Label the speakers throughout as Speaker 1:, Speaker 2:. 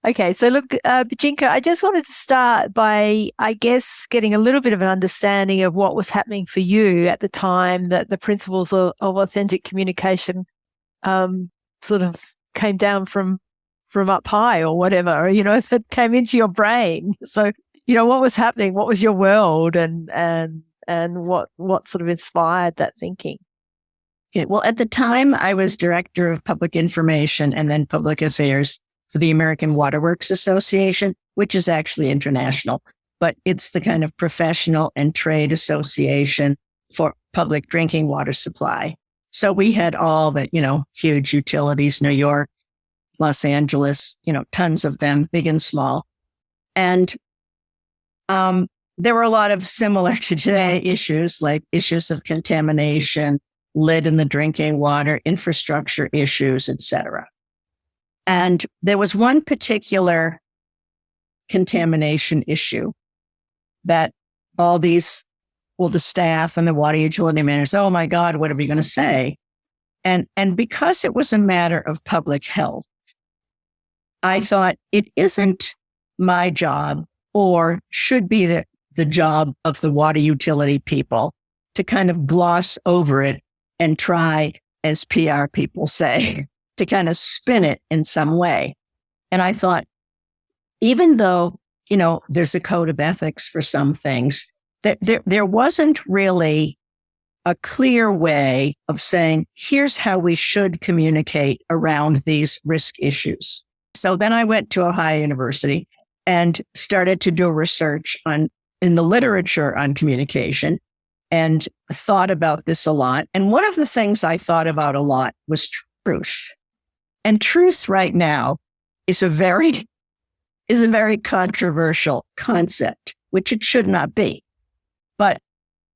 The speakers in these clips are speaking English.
Speaker 1: Okay, so look, Bojinka, I just wanted to start by, I guess, getting a little bit of an understanding of what was happening for you at the time that the principles of authentic communication sort of came down from up high or whatever, that came into your brain. So, what was happening? What was your world, and what sort of inspired that thinking?
Speaker 2: Okay, well, at the time, I was director of public information and then public affairs for the American Waterworks Association, which is actually international, but it's the kind of professional and trade association for public drinking water supply. So we had all the, huge utilities, New York, Los Angeles, tons of them, big and small. And there were a lot of similar to today issues, like issues of contamination, lead in the drinking water, infrastructure issues, etc. And there was one particular contamination issue that all these, the staff and the water utility managers, oh my God, what are we going to say? And because it was a matter of public health, I thought it isn't my job or should be the job of the water utility people to kind of gloss over it and try, as PR people say, to kind of spin it in some way. And I thought, even though, there's a code of ethics for some things, there wasn't really a clear way of saying, here's how we should communicate around these risk issues. So then I went to Ohio University and started to do research in the literature on communication and thought about this a lot. And one of the things I thought about a lot was truth. And truth right now is a very controversial concept, which it should not be. But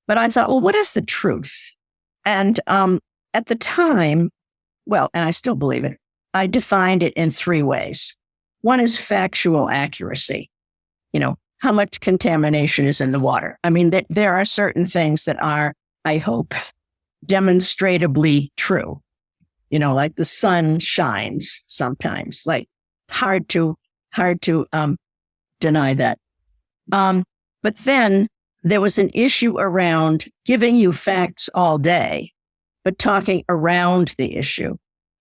Speaker 2: I thought, well, what is the truth? And at the time, and I still believe it, I defined it in three ways. One is factual accuracy. How much contamination is in the water? I mean, there are certain things that are, I hope, demonstrably true. Like the sun shines sometimes, like hard to deny that. But then there was an issue around giving you facts all day, but talking around the issue.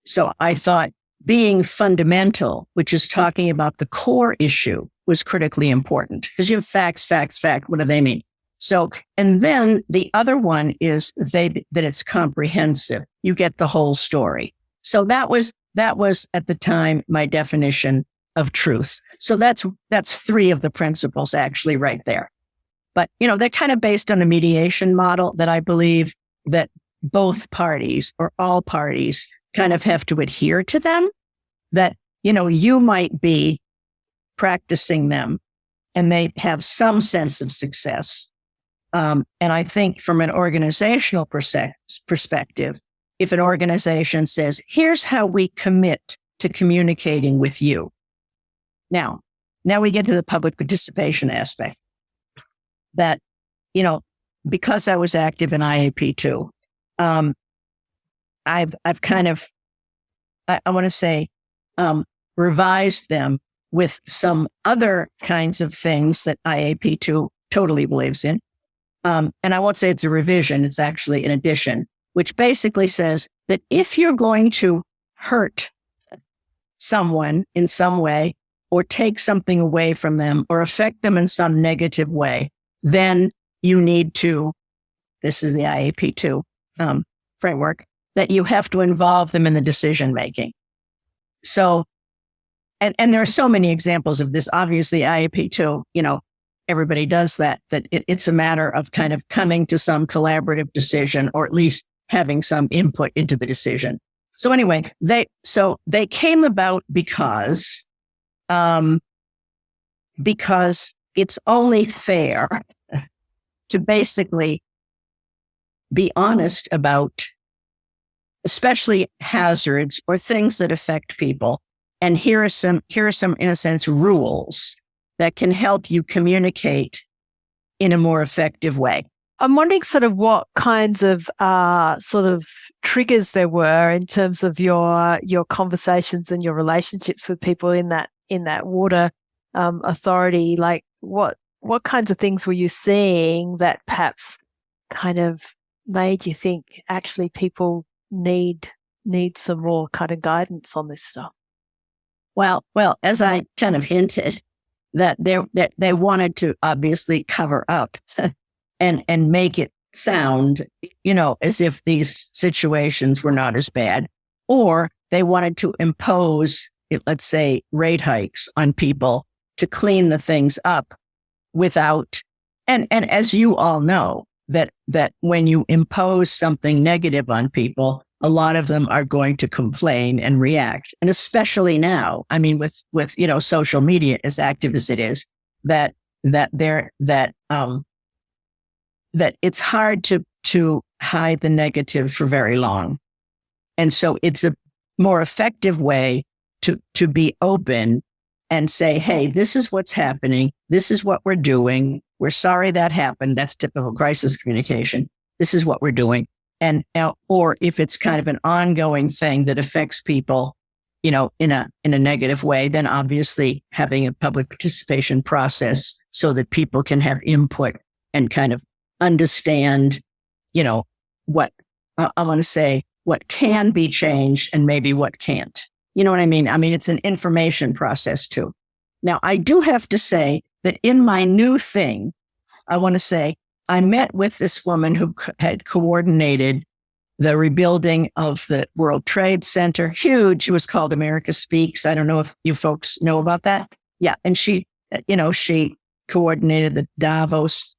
Speaker 2: So I thought being fundamental, which is talking about the core issue, was critically important because you have facts. What do they mean? So, and then the other one is that it's comprehensive. You get the whole story. So that was at the time my definition of truth. So that's three of the principles actually right there. But, they're kind of based on a mediation model that I believe that both parties or all parties kind of have to adhere to them, that, you might be practicing them and they have some sense of success. And I think from an organizational perspective, if an organization says, here's how we commit to communicating with you. Now we get to the public participation aspect that, because I was active in IAP2, I've kind of, I want to say, revised them with some other kinds of things that IAP2 totally believes in. And I won't say it's a revision, it's actually an addition, which basically says that if you're going to hurt someone in some way or take something away from them or affect them in some negative way, then you need to, this is the IAP2 framework, that you have to involve them in the decision making. So, and there are so many examples of this. Obviously, IAP2, everybody does that it's a matter of kind of coming to some collaborative decision or at least having some input into the decision. So anyway, they came about because it's only fair to basically be honest about especially hazards or things that affect people. And here are some, in a sense, rules that can help you communicate in a more effective way.
Speaker 1: I'm wondering sort of what kinds of sort of triggers there were in terms of your conversations and your relationships with people in in that water authority, like what kinds of things were you seeing that perhaps kind of made you think actually people need some more kind of guidance on this stuff?
Speaker 2: Well, as I kind of hinted, that they wanted to obviously cover up and make it sound, as if these situations were not as bad, or they wanted to impose, let's say, rate hikes on people to clean the things up without, and as you all know, that when you impose something negative on people, a lot of them are going to complain and react. And especially now, I mean, with social media, as active as it is, that it's hard to hide the negative for very long. And so it's a more effective way to be open and say, hey, this is what's happening. This is what we're doing. We're sorry that happened. That's typical crisis communication. This is what we're doing. And, or if it's kind of an ongoing thing that affects people, in a negative way, then obviously having a public participation process so that people can have input and kind of understand, what I want to say, what can be changed and maybe what can't. You know what I mean? I mean, it's an information process too. Now, I do have to say that in my new thing, I want to say, I met with this woman who had coordinated the rebuilding of the World Trade Center. Huge. It was called America Speaks. I don't know if you folks know about that. Yeah. And she coordinated the Davos,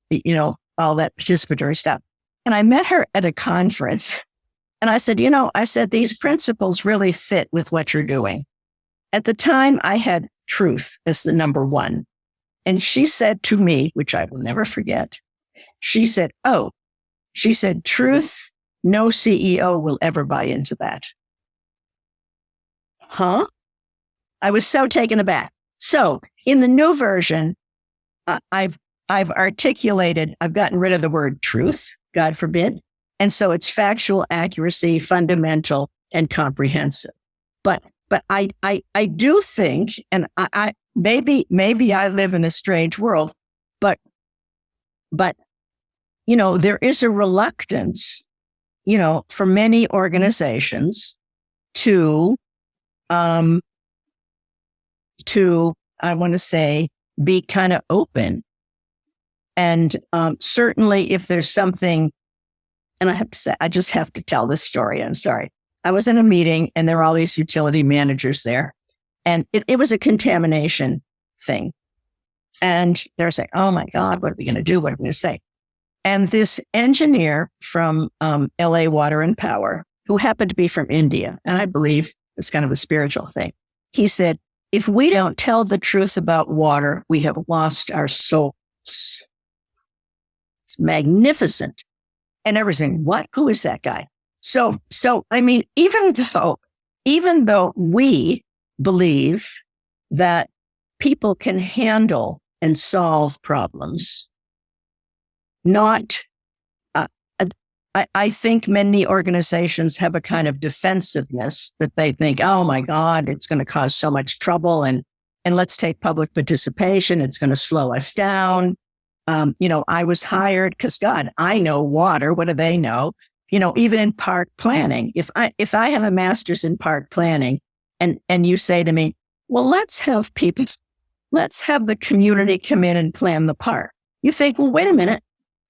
Speaker 2: all that participatory stuff. And I met her at a conference and I said, these principles really fit with what you're doing. At the time, I had truth as the number one. And she said to me, which I will never forget, she said, truth, no CEO will ever buy into that. Huh? I was so taken aback. So in the new version, I've articulated, I've gotten rid of the word truth, God forbid. And so it's factual accuracy, fundamental, and comprehensive. But I do think, and I maybe I live in a strange world, but there is a reluctance, for many organizations to I want to say, be kind of open. And certainly if there's something, and I have to say, I just have to tell this story. I'm sorry. I was in a meeting and there were all these utility managers there, and it was a contamination thing. And they're saying, oh my God, what are we going to do? What are we going to say? And this engineer from LA Water and Power, who happened to be from India, and I believe it's kind of a spiritual thing, he said, if we don't tell the truth about water, we have lost our souls. It's magnificent. And everything, what? Who is that guy? So I mean, even though we believe that people can handle and solve problems, I think many organizations have a kind of defensive-ness that they think, oh my God, it's going to cause so much trouble, and let's take public participation. It's going to slow us down. I was hired because, God, I know water. What do they know? Even in park planning, if I have a master's in park planning and you say to me, well, let's have the community come in and plan the park. You think, well, wait a minute.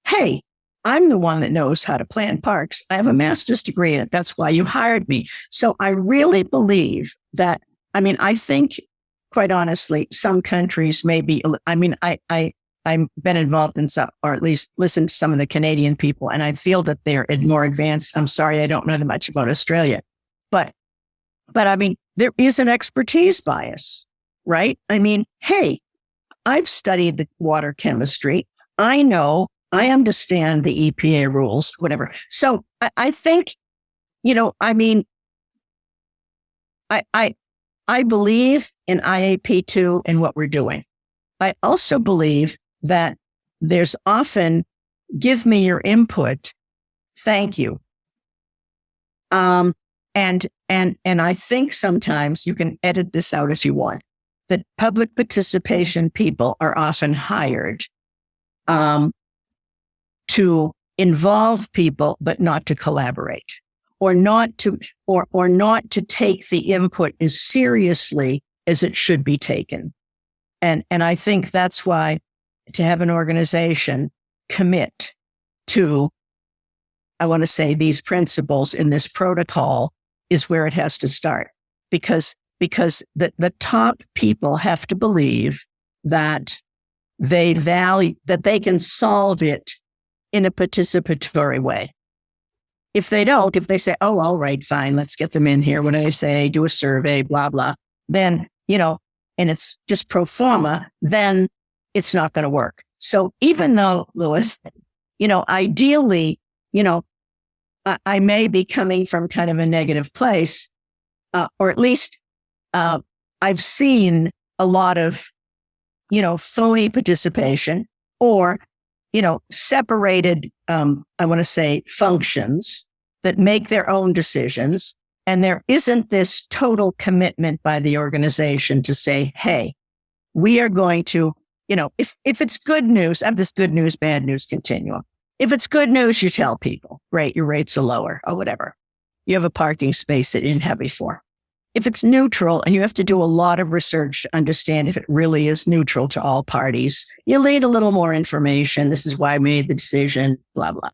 Speaker 2: Hey, I'm the one that knows how to plan parks. I have a master's degree in it. That's why you hired me. So I really believe that, I think, quite honestly, some countries maybe, I've been involved in some, or at least listened to some of the Canadian people, and I feel that they're more advanced. I'm sorry, I don't know that much about Australia, but there is an expertise bias, right? Hey, I've studied the water chemistry. I understand the EPA rules, whatever. So I think, I believe in IAP2 and what we're doing. I also believe that there's often, give me your input. Thank you. And I think sometimes you can edit this out if you want, that public participation people are often hired to involve people, but not to collaborate, or not to take the input as seriously as it should be taken. And I think that's why to have an organization commit to, I want to say, these principles in this protocol is where it has to start, because the top people have to believe that they value, that they can solve it in a participatory way. If they don't, if they say, oh, all right, fine, let's get them in here. When I say do a survey, blah, blah, then, and it's just pro forma, then it's not going to work. So even though, Louis, ideally, I may be coming from kind of a negative place, or at least I've seen a lot of, phony participation, or, separated, I want to say, functions that make their own decisions. And there isn't this total commitment by the organization to say, hey, we are going to, if it's good news, I have this good news, bad news continuum. If it's good news, you tell people, right, your rates are lower or whatever. You have a parking space that you didn't have before. If it's neutral, and you have to do a lot of research to understand if it really is neutral to all parties, you need a little more information. This is why I made the decision, blah, blah.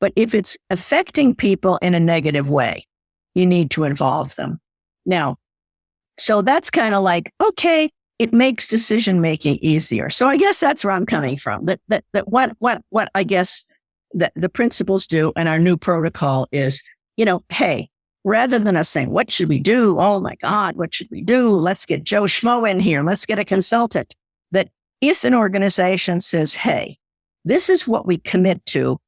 Speaker 2: But if it's affecting people in a negative way, you need to involve them. Now, so that's kind of like, okay, it makes decision-making easier. So I guess that's where I'm coming from. That what I guess that the principles do and our new protocol is, hey, rather than us saying, what should we do? Oh my God, what should we do? Let's get Joe Schmo in here. Let's get a consultant. That if an organization says, hey, this is what we commit to,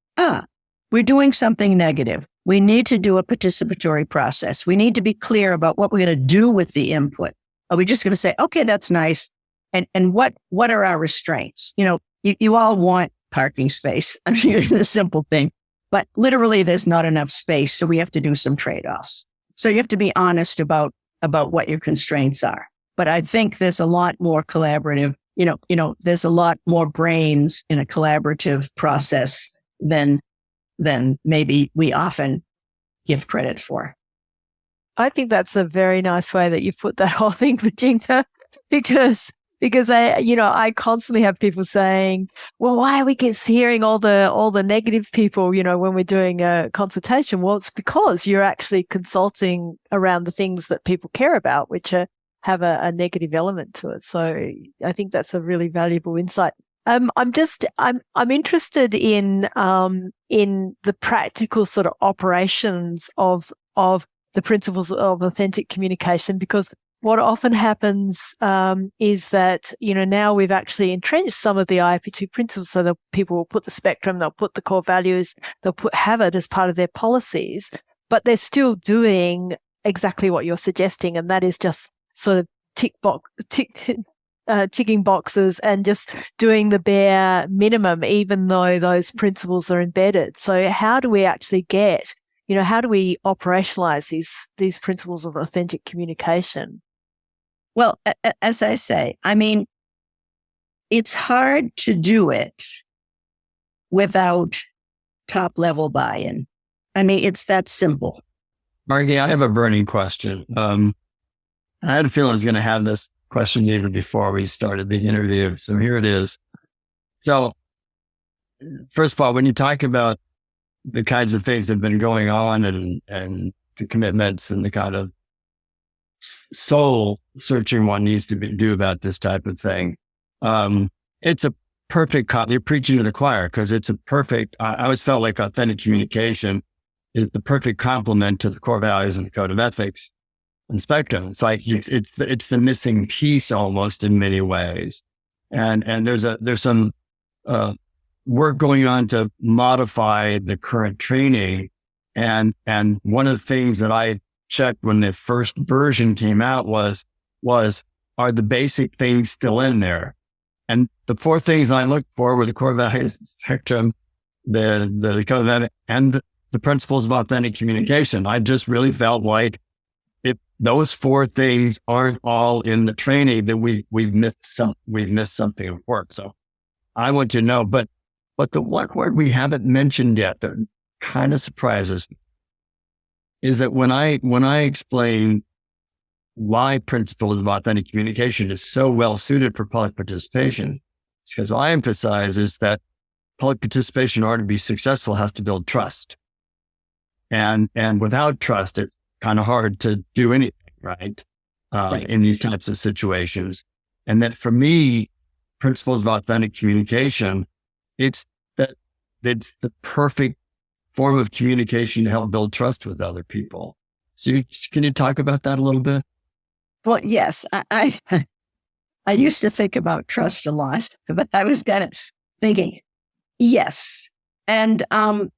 Speaker 2: we're doing something negative. We need to do a participatory process. We need to be clear about what we're going to do with the input. Are we just going to say, okay, that's nice. And what are our restraints? You all want parking space. I'm sure the simple thing, but literally there's not enough space. So we have to do some trade-offs. So you have to be honest about what your constraints are. But I think there's a lot more collaborative, there's a lot more brains in a collaborative process than maybe we often give credit for.
Speaker 1: I think that's a very nice way that you put that whole thing, Bojinka, because I constantly have people saying, well, why are we hearing all the negative people, when we're doing a consultation? Well, it's because you're actually consulting around the things that people care about, which have a negative element to it. So I think that's a really valuable insight. I'm interested in the practical sort of operations of the principles of authentic communication, because what often happens is that, now we've actually entrenched some of the IAP2 principles, so people will put the spectrum, they'll put the core values, they'll have it as part of their policies, but they're still doing exactly what you're suggesting, and that is just sort of ticking boxes and just doing the bare minimum, even though those principles are embedded. So how do we actually how do we operationalize these principles of authentic communication?
Speaker 2: Well, as I say, it's hard to do it without top level buy-in. It's that simple.
Speaker 3: Margie, I have a burning question. I had a feeling I was going to have this question even before we started the interview. So here it is. So first of all, when you talk about the kinds of things that have been going on and the commitments and the kind of soul searching one needs to do about this type of thing, it's a perfect, you're preaching to the choir, because it's a perfect, I always felt like authentic communication is the perfect complement to the core values and the code of ethics and spectrum. It's like, it's the missing piece almost in many ways. And there's some, work going on to modify the current training. And one of the things that I checked when the first version came out was, are the basic things still in there? And the four things I looked for were the core values spectrum, the code of ethics, and the principles of authentic communication. I just really felt like those four things aren't all in the training, then we've missed something important. So I want to know, but the one word we haven't mentioned yet that kind of surprises me is that when I explain why principles of authentic communication is so well suited for public participation, it's because what I emphasize is that public participation, in order to be successful, has to build trust. And without trust, it's kind of hard to do anything, right? In these types of situations. And that for me, principles of authentic communication, it's the perfect form of communication to help build trust with other people. So can you talk about that a little bit?
Speaker 2: Well, yes, I used to think about trust a lot, but I was kind of thinking, yes. And, well,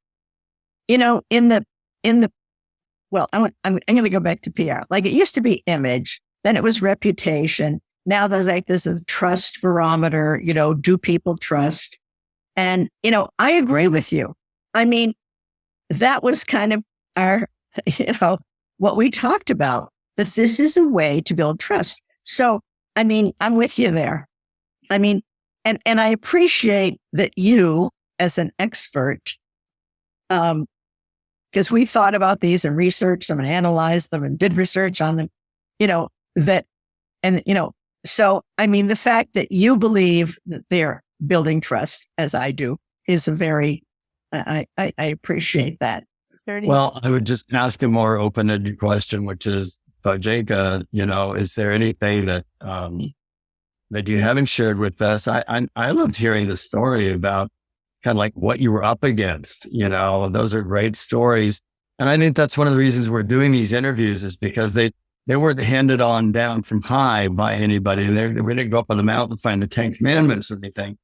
Speaker 2: I'm going to go back to PR. Like it used to be image, then it was reputation. Now there's like this is trust barometer, do people trust? And, I agree with you. I mean, that was kind of our, what we talked about, that this is a way to build trust. So, I mean, I'm with you there. I mean, and I appreciate that you as an expert, because we thought about these and researched them and analyzed them and did research on them, so, I mean, the fact that you believe that they're building trust as I do is a very, I appreciate that.
Speaker 3: Well, I would just ask a more open-ended question, which is, Bojinka, is there anything that, that you haven't shared with us? I loved hearing the story about kind of like what you were up against, those are great stories. And I think that's one of the reasons we're doing these interviews is because they weren't handed on down from high by anybody. We didn't go up on the mountain and find the 10 Commandments or anything.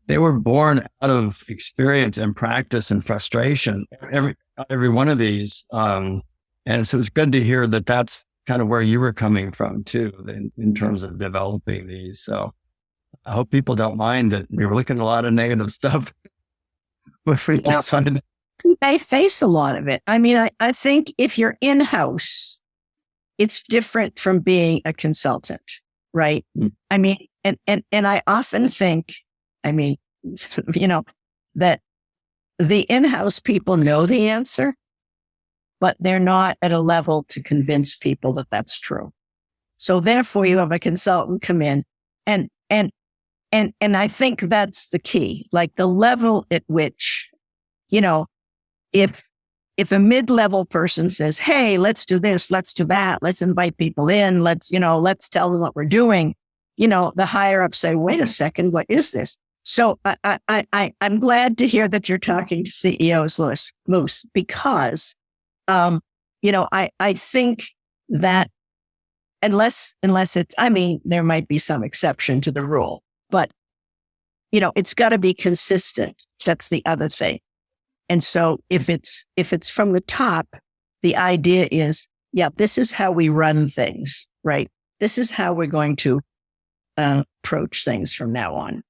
Speaker 3: They were born out of experience and practice and frustration, every one of these. And so it's good to hear that that's kind of where you were coming from too, in terms of developing these. So I hope people don't mind that we were looking at a lot of negative stuff.
Speaker 2: I face a lot of it. I mean, I think if you're in-house, it's different from being a consultant, right? Mm. I mean, and I often think, that the in-house people know the answer, but they're not at a level to convince people that that's true. So therefore you have a consultant come in and I think that's the key, like the level at which, if a mid-level person says, hey, let's do this, let's do that, let's invite people in, let's tell them what we're doing, the higher ups say, wait a second, what is this? So I'm glad to hear that you're talking to CEOs, Moose, because, I think that unless it's, there might be some exception to the rule, but, it's got to be consistent. That's the other thing. And so if it's from the top, the idea is, this is how we run things, right? This is how we're going to approach things from now on.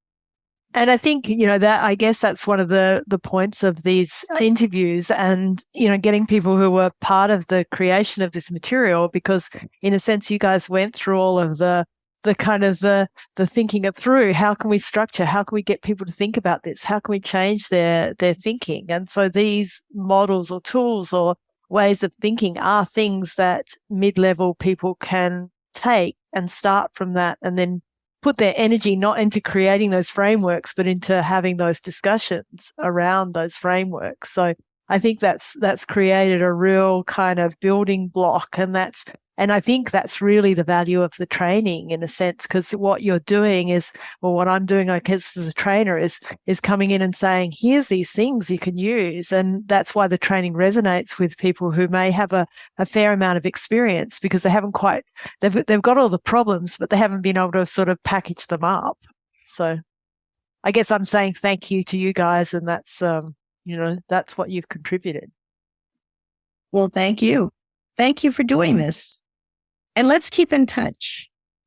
Speaker 1: And I think, that I guess that's one of the points of these interviews and, getting people who were part of the creation of this material, because in a sense, you guys went through all of the kind of the thinking it through. How can we structure? How can we get people to think about this? How can we change their thinking? And so these models or tools or ways of thinking are things that mid-level people can take and start from that and then put their energy not into creating those frameworks, but into having those discussions around those frameworks. So I think that's created a real kind of building block, and I think that's really the value of the training in a sense, because what you're doing is, what I'm doing, I guess, as a trainer is coming in and saying, here's these things you can use. And that's why the training resonates with people who may have a fair amount of experience, because they haven't they've got all the problems, but they haven't been able to sort of package them up. So I guess I'm saying thank you to you guys. And that's, that's what you've contributed.
Speaker 2: Well, thank you. Thank you for doing this. And let's keep in touch.